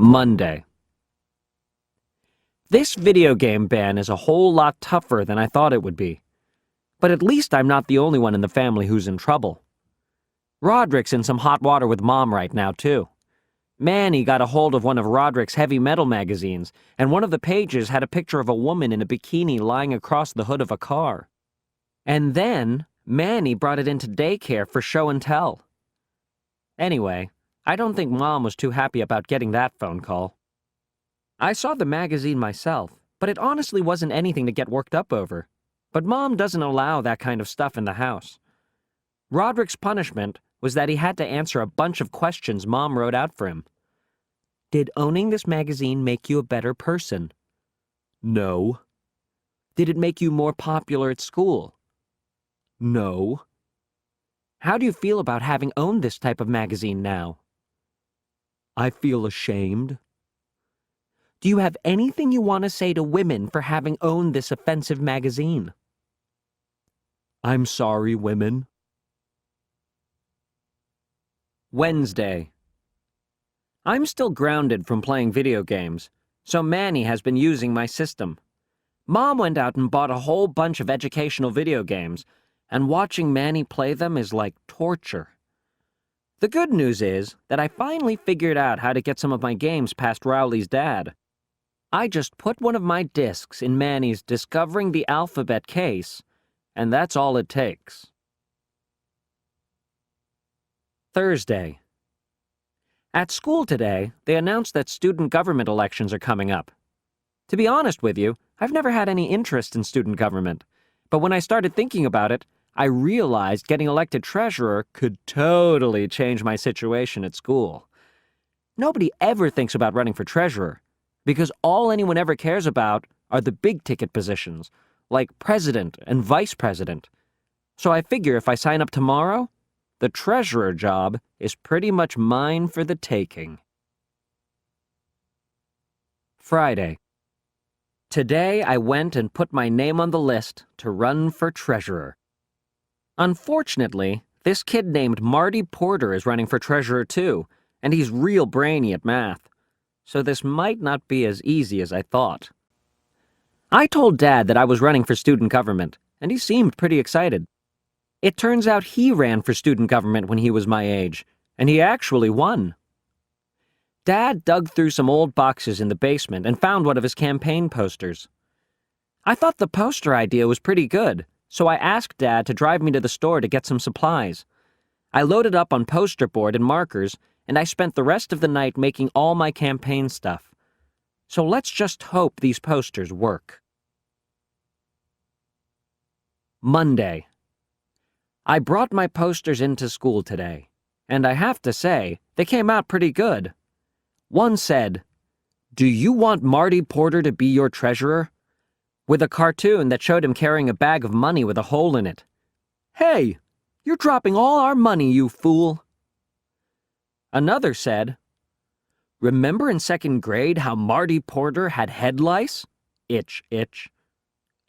Monday. This video game ban is a whole lot tougher than I thought it would be. But at least I'm not the only one in the family who's in trouble. Roderick's in some hot water with Mom right now, too. Manny got a hold of one of Roderick's heavy metal magazines, and one of the pages had a picture of a woman in a bikini lying across the hood of a car. And then, Manny brought it into daycare for show and tell. Anyway, I don't think Mom was too happy about getting that phone call. I saw the magazine myself, but it honestly wasn't anything to get worked up over. But Mom doesn't allow that kind of stuff in the house. Roderick's punishment was that he had to answer a bunch of questions Mom wrote out for him. Did owning this magazine make you a better person? No. Did it make you more popular at school? No. How do you feel about having owned this type of magazine now? I feel ashamed. Do you have anything you want to say to women for having owned this offensive magazine? I'm sorry, women. Wednesday. I'm still grounded from playing video games, so Manny has been using my system. Mom went out and bought a whole bunch of educational video games, and watching Manny play them is like torture. The good news is that I finally figured out how to get some of my games past Rowley's dad. I just put one of my discs in Manny's Discovering the Alphabet case, and that's all it takes. Thursday. At school today, they announced that student government elections are coming up. To be honest with you, I've never had any interest in student government, but when I started thinking about it, I realized getting elected treasurer could totally change my situation at school. Nobody ever thinks about running for treasurer, because all anyone ever cares about are the big-ticket positions, like president and vice president. So I figure if I sign up tomorrow, the treasurer job is pretty much mine for the taking. Friday. Today I went and put my name on the list to run for treasurer. Unfortunately, this kid named Marty Porter is running for treasurer too, and he's real brainy at math. So this might not be as easy as I thought. I told Dad that I was running for student government, and he seemed pretty excited. It turns out he ran for student government when he was my age, and he actually won. Dad dug through some old boxes in the basement and found one of his campaign posters. I thought the poster idea was pretty good, so I asked Dad to drive me to the store to get some supplies. I loaded up on poster board and markers, and I spent the rest of the night making all my campaign stuff. So let's just hope these posters work. Monday. I brought my posters into school today, and I have to say, they came out pretty good. One said, "Do you want Marty Porter to be your treasurer?" with a cartoon that showed him carrying a bag of money with a hole in it. "Hey, you're dropping all our money, you fool." Another said, "Remember in second grade how Marty Porter had head lice? Itch, itch.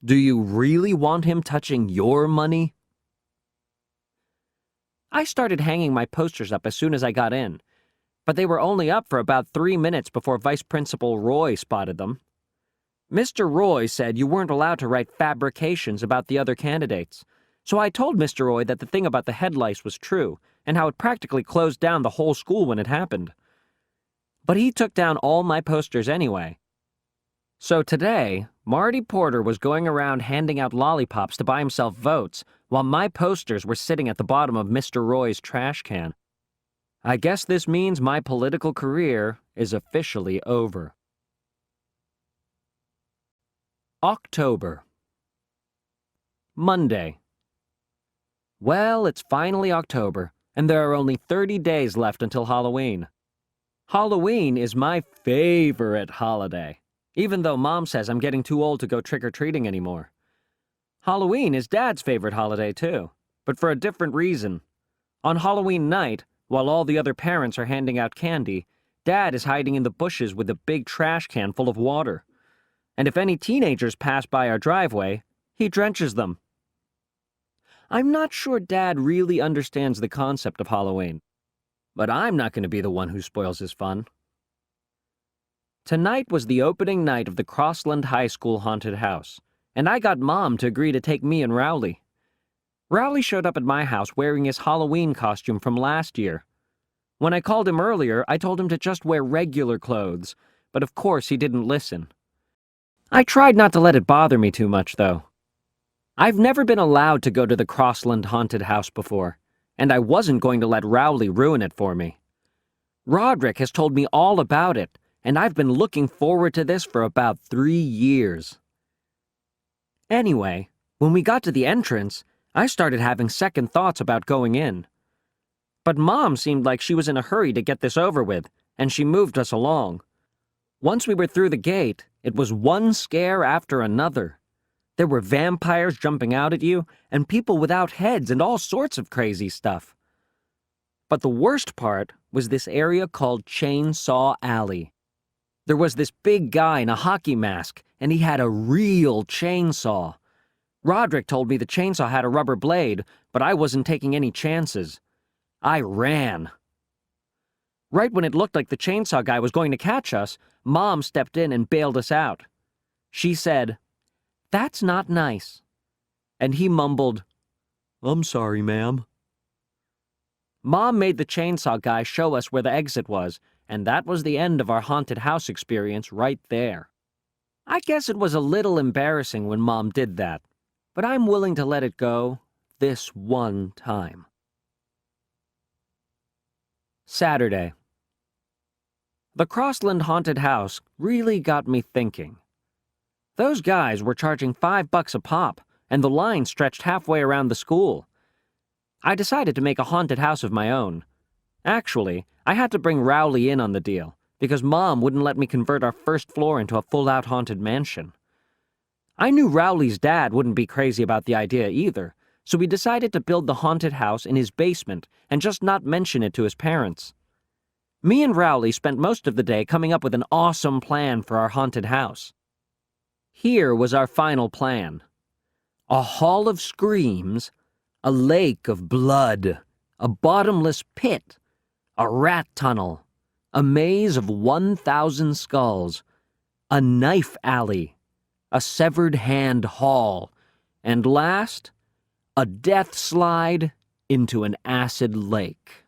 Do you really want him touching your money?" I started hanging my posters up as soon as I got in, but they were only up for about 3 minutes before Vice Principal Roy spotted them. Mr. Roy said you weren't allowed to write fabrications about the other candidates, so I told Mr. Roy that the thing about the head lice was true, and how it practically closed down the whole school when it happened. But he took down all my posters anyway. So today, Marty Porter was going around handing out lollipops to buy himself votes, while my posters were sitting at the bottom of Mr. Roy's trash can. I guess this means my political career is officially over. October. Monday. Well, it's finally October, and there are only 30 days left until Halloween. Halloween is my favorite holiday, even though Mom says I'm getting too old to go trick-or-treating anymore. Halloween is Dad's favorite holiday too, but for a different reason. On Halloween night, while all the other parents are handing out candy, Dad is hiding in the bushes with a big trash can full of water. And if any teenagers pass by our driveway, he drenches them. I'm not sure Dad really understands the concept of Halloween, but I'm not going to be the one who spoils his fun. Tonight was the opening night of the Crossland High School haunted house, and I got Mom to agree to take me and Rowley. Rowley showed up at my house wearing his Halloween costume from last year. When I called him earlier, I told him to just wear regular clothes, but of course he didn't listen. I tried not to let it bother me too much, though. I've never been allowed to go to the Crossland haunted house before, and I wasn't going to let Rowley ruin it for me. Roderick has told me all about it, and I've been looking forward to this for about 3 years. Anyway, when we got to the entrance, I started having second thoughts about going in. But Mom seemed like she was in a hurry to get this over with, and she moved us along. Once we were through the gate, it was one scare after another. There were vampires jumping out at you, and people without heads and all sorts of crazy stuff. But the worst part was this area called Chainsaw Alley. There was this big guy in a hockey mask, and he had a real chainsaw. Roderick told me the chainsaw had a rubber blade, but I wasn't taking any chances. I ran. Right when it looked like the chainsaw guy was going to catch us, Mom stepped in and bailed us out. She said, "That's not nice." And he mumbled, "I'm sorry, ma'am." Mom made the chainsaw guy show us where the exit was, and that was the end of our haunted house experience right there. I guess it was a little embarrassing when Mom did that, but I'm willing to let it go this one time. Saturday. The Crossland haunted house really got me thinking. Those guys were charging $5 a pop, and the line stretched halfway around the school. I decided to make a haunted house of my own. Actually, I had to bring Rowley in on the deal, because Mom wouldn't let me convert our first floor into a full-out haunted mansion. I knew Rowley's dad wouldn't be crazy about the idea either, so we decided to build the haunted house in his basement and just not mention it to his parents. Me and Rowley spent most of the day coming up with an awesome plan for our haunted house. Here was our final plan. A hall of screams, a lake of blood, a bottomless pit, a rat tunnel, a maze of 1,000 skulls, a knife alley, a severed hand hall, and last, a death slide into an acid lake.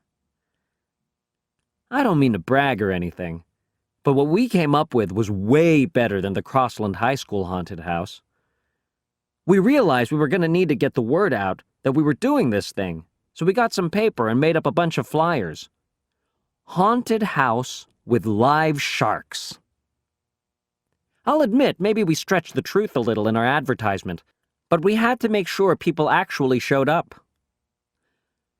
I don't mean to brag or anything, but what we came up with was way better than the Crossland High School haunted house. We realized we were going to need to get the word out that we were doing this thing, so we got some paper and made up a bunch of flyers. Haunted house with live sharks. I'll admit maybe we stretched the truth a little in our advertisement, but we had to make sure people actually showed up.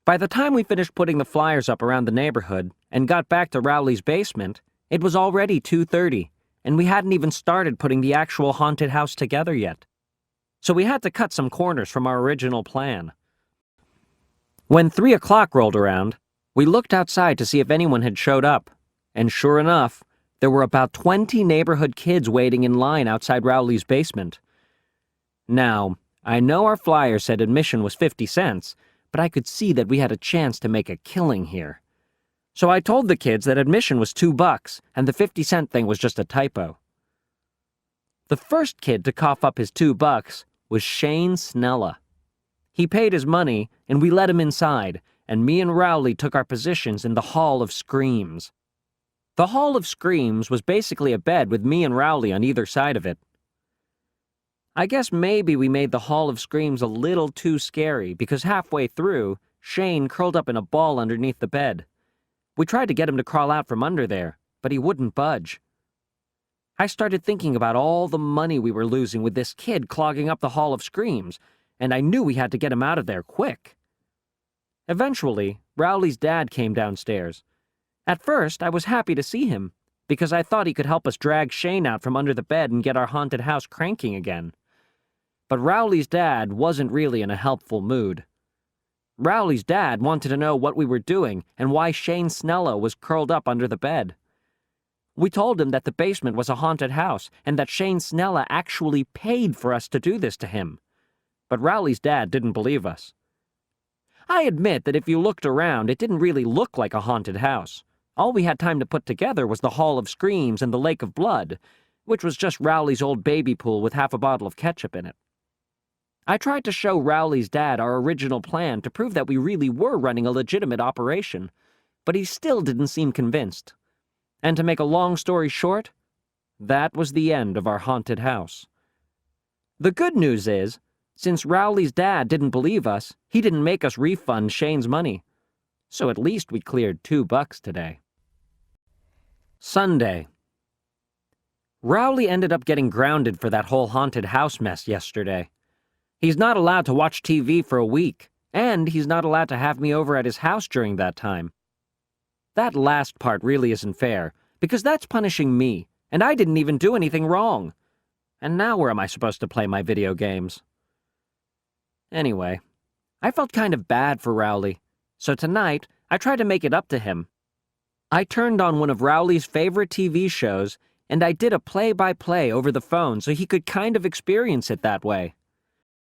By the time we finished putting the flyers up around the neighborhood and got back to Rowley's basement, it was already 2:30, and we hadn't even started putting the actual haunted house together yet. So we had to cut some corners from our original plan. When 3 o'clock rolled around, we looked outside to see if anyone had showed up, and sure enough, there were about 20 neighborhood kids waiting in line outside Rowley's basement. Now, I know our flyer said admission was 50 cents, but I could see that we had a chance to make a killing here. So I told the kids that admission was $2 and the 50-cent thing was just a typo. The first kid to cough up his $2 was Shane Snella. He paid his money, and we let him inside, and me and Rowley took our positions in the Hall of Screams. The Hall of Screams was basically a bed with me and Rowley on either side of it. I guess maybe we made the Hall of Screams a little too scary because halfway through, Shane curled up in a ball underneath the bed. We tried to get him to crawl out from under there, but he wouldn't budge. I started thinking about all the money we were losing with this kid clogging up the Hall of Screams, and I knew we had to get him out of there quick. Eventually, Rowley's dad came downstairs. At first, I was happy to see him, because I thought he could help us drag Shane out from under the bed and get our haunted house cranking again. But Rowley's dad wasn't really in a helpful mood. Rowley's dad wanted to know what we were doing and why Shane Snella was curled up under the bed. We told him that the basement was a haunted house and that Shane Snella actually paid for us to do this to him. But Rowley's dad didn't believe us. I admit that if you looked around, it didn't really look like a haunted house. All we had time to put together was the Hall of Screams and the Lake of Blood, which was just Rowley's old baby pool with half a bottle of ketchup in it. I tried to show Rowley's dad our original plan to prove that we really were running a legitimate operation, but he still didn't seem convinced. And to make a long story short, that was the end of our haunted house. The good news is, since Rowley's dad didn't believe us, he didn't make us refund Shane's money. So at least we cleared $2 today. Sunday. Rowley ended up getting grounded for that whole haunted house mess yesterday. He's not allowed to watch TV for a week, and he's not allowed to have me over at his house during that time. That last part really isn't fair, because that's punishing me, and I didn't even do anything wrong. And now where am I supposed to play my video games? Anyway, I felt kind of bad for Rowley, so tonight I tried to make it up to him. I turned on one of Rowley's favorite TV shows, and I did a play-by-play over the phone so he could kind of experience it that way.